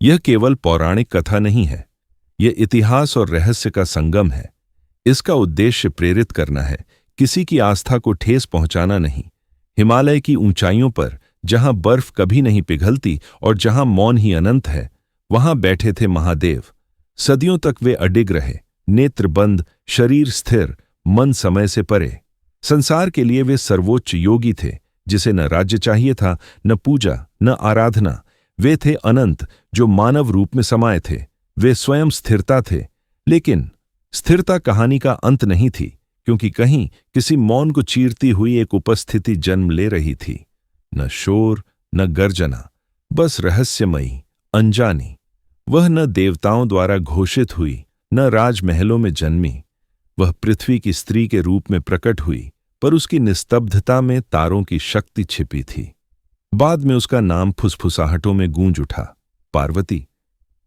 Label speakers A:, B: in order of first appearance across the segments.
A: यह केवल पौराणिक कथा नहीं है, यह इतिहास और रहस्य का संगम है। इसका उद्देश्य प्रेरित करना है, किसी की आस्था को ठेस पहुंचाना नहीं। हिमालय की ऊंचाइयों पर, जहां बर्फ कभी नहीं पिघलती और जहां मौन ही अनंत है, वहां बैठे थे महादेव। सदियों तक वे अडिग रहे, नेत्र बंद, शरीर स्थिर, मन समय से परे। संसार के लिए वे सर्वोच्च योगी थे, जिसे न राज्य चाहिए था, न पूजा, न आराधना। वे थे अनंत, जो मानव रूप में समाये थे। वे स्वयं स्थिरता थे, लेकिन स्थिरता कहानी का अंत नहीं थी, क्योंकि कहीं किसी मौन को चीरती हुई एक उपस्थिति जन्म ले रही थी। न शोर, न गर्जना, बस रहस्यमयी, अनजानी। वह न देवताओं द्वारा घोषित हुई, न राजमहलों में जन्मी। वह पृथ्वी की स्त्री के रूप में प्रकट हुई, पर उसकी निस्तब्धता में तारों की शक्ति छिपी थी। बाद में उसका नाम फुसफुसाहटों में गूंज उठा, पार्वती।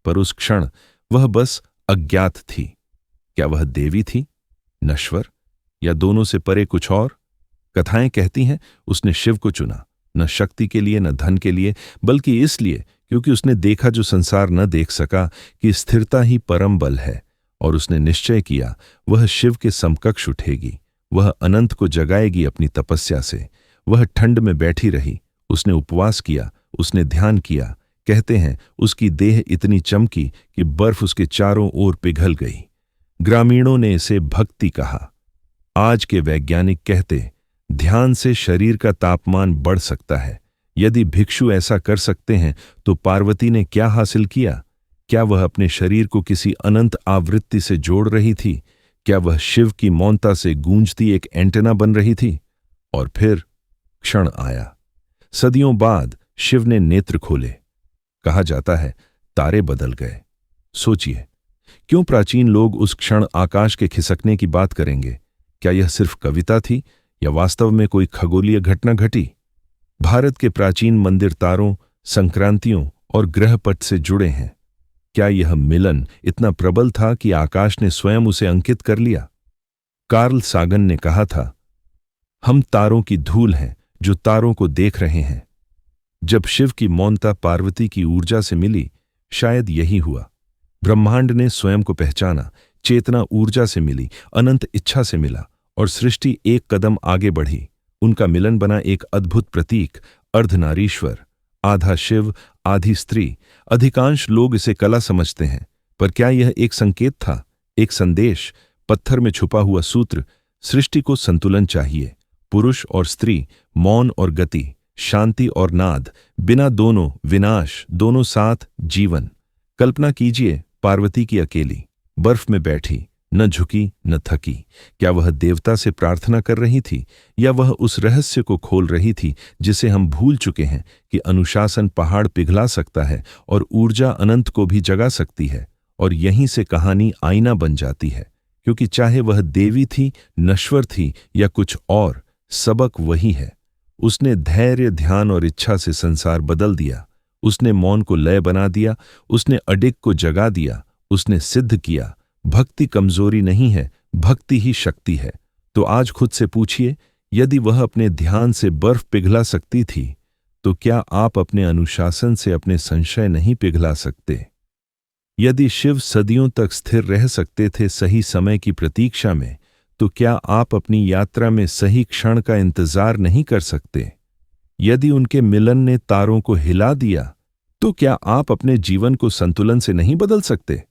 A: पर उस क्षण वह बस अज्ञात थी। क्या वह देवी थी, नश्वर, या दोनों से परे कुछ और? कथाएं कहती हैं उसने शिव को चुना, न शक्ति के लिए, न धन के लिए, बल्कि इसलिए क्योंकि उसने देखा जो संसार न देख सका, कि स्थिरता ही परम बल है। और उसने निश्चय किया वह शिव के समकक्ष उठेगी। वह अनंत को जगाएगी अपनी तपस्या से। वह ठंड में बैठी रही, उसने उपवास किया, उसने ध्यान किया। कहते हैं उसकी देह इतनी चमकी कि बर्फ उसके चारों ओर पिघल गई। ग्रामीणों ने इसे भक्ति कहा। आज के वैज्ञानिक कहते ध्यान से शरीर का तापमान बढ़ सकता है। यदि भिक्षु ऐसा कर सकते हैं तो पार्वती ने क्या हासिल किया? क्या वह अपने शरीर को किसी अनंत आवृत्ति से जोड़ रही थी? क्या वह शिव की मौनता से गूंजती एक एंटेना बन रही थी? और फिर क्षण आया। सदियों बाद शिव ने नेत्र खोले। कहा जाता है तारे बदल गए। सोचिए, क्यों प्राचीन लोग उस क्षण आकाश के खिसकने की बात करेंगे? क्या यह सिर्फ कविता थी या वास्तव में कोई खगोलीय घटना घटी? भारत के प्राचीन मंदिर तारों, संक्रांतियों और ग्रहपट से जुड़े हैं। क्या यह मिलन इतना प्रबल था कि आकाश ने स्वयं उसे अंकित कर लिया? कार्ल सागन ने कहा था, हम तारों की धूल हैं जो तारों को देख रहे हैं। जब शिव की मौनता पार्वती की ऊर्जा से मिली, शायद यही हुआ। ब्रह्मांड ने स्वयं को पहचाना। चेतना ऊर्जा से मिली, अनंत इच्छा से मिला, और सृष्टि एक कदम आगे बढ़ी। उनका मिलन बना एक अद्भुत प्रतीक, अर्धनारीश्वर, आधा शिव, आधी स्त्री। अधिकांश लोग इसे कला समझते हैं, पर क्या यह एक संकेत था, एक संदेश, पत्थर में छुपा हुआ सूत्र? सृष्टि को संतुलन चाहिए, पुरुष और स्त्री, मौन और गति, शांति और नाद। बिना दोनों विनाश, दोनों साथ जीवन। कल्पना कीजिए, पार्वती की अकेली, बर्फ में बैठी, न झुकी न थकी। क्या वह देवता से प्रार्थना कर रही थी, या वह उस रहस्य को खोल रही थी जिसे हम भूल चुके हैं, कि अनुशासन पहाड़ पिघला सकता है और ऊर्जा अनंत को भी जगा सकती है? और यहीं से कहानी आईना बन जाती है, क्योंकि चाहे वह देवी थी, नश्वर थी या कुछ और, सबक वही है। उसने धैर्य, ध्यान और इच्छा से संसार बदल दिया। उसने मौन को लय बना दिया, उसने अडिग को जगा दिया। उसने सिद्ध किया, भक्ति कमजोरी नहीं है, भक्ति ही शक्ति है। तो आज खुद से पूछिए, यदि वह अपने ध्यान से बर्फ पिघला सकती थी, तो क्या आप अपने अनुशासन से अपने संशय नहीं पिघला सकते? यदि शिव सदियों तक स्थिर रह सकते थे सही समय की प्रतीक्षा में, तो क्या आप अपनी यात्रा में सही क्षण का इंतजार नहीं कर सकते? यदि उनके मिलन ने तारों को हिला दिया, तो क्या आप अपने जीवन को संतुलन से नहीं बदल सकते?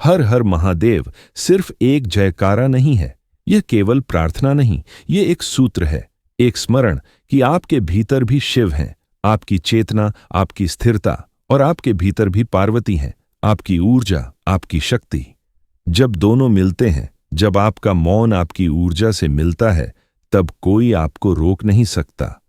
A: हर हर महादेव सिर्फ एक जयकारा नहीं है, यह केवल प्रार्थना नहीं, यह एक सूत्र है, एक स्मरण कि आपके भीतर भी शिव हैं, आपकी चेतना, आपकी स्थिरता, और आपके भीतर भी पार्वती हैं, आपकी ऊर्जा, आपकी शक्ति। जब दोनों मिलते हैं, जब आपका मौन आपकी ऊर्जा से मिलता है, तब कोई आपको रोक नहीं सकता।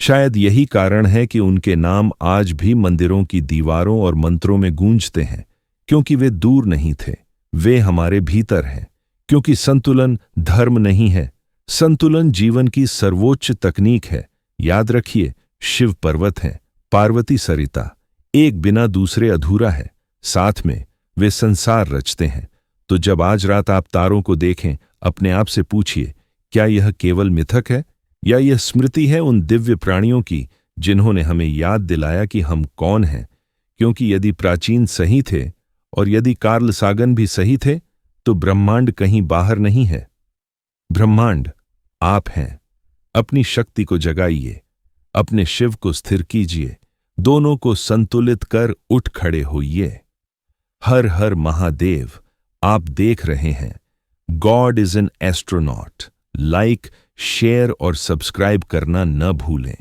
A: शायद यही कारण है कि उनके नाम आज भी मंदिरों की दीवारों और मंत्रों में गूंजते हैं, क्योंकि वे दूर नहीं थे, वे हमारे भीतर हैं। क्योंकि संतुलन धर्म नहीं है, संतुलन जीवन की सर्वोच्च तकनीक है। याद रखिए, शिव पर्वत है, पार्वती सरिता, एक बिना दूसरे अधूरा है। साथ में वे संसार रचते हैं। तो जब आज रात आप तारों को देखें, अपने आप से पूछिए, क्या यह केवल मिथक है, या यह स्मृति है उन दिव्य प्राणियों की जिन्होंने हमें याद दिलाया कि हम कौन हैं? क्योंकि यदि प्राचीन सही थे और यदि कार्ल सागन भी सही थे, तो ब्रह्मांड कहीं बाहर नहीं है। ब्रह्मांड आप हैं। अपनी शक्ति को जगाइए, अपने शिव को स्थिर कीजिए, दोनों को संतुलित कर उठ खड़े होइए। हर हर महादेव। आप देख रहे हैं God is an astronaut. Like, share और सब्सक्राइब करना न भूलें।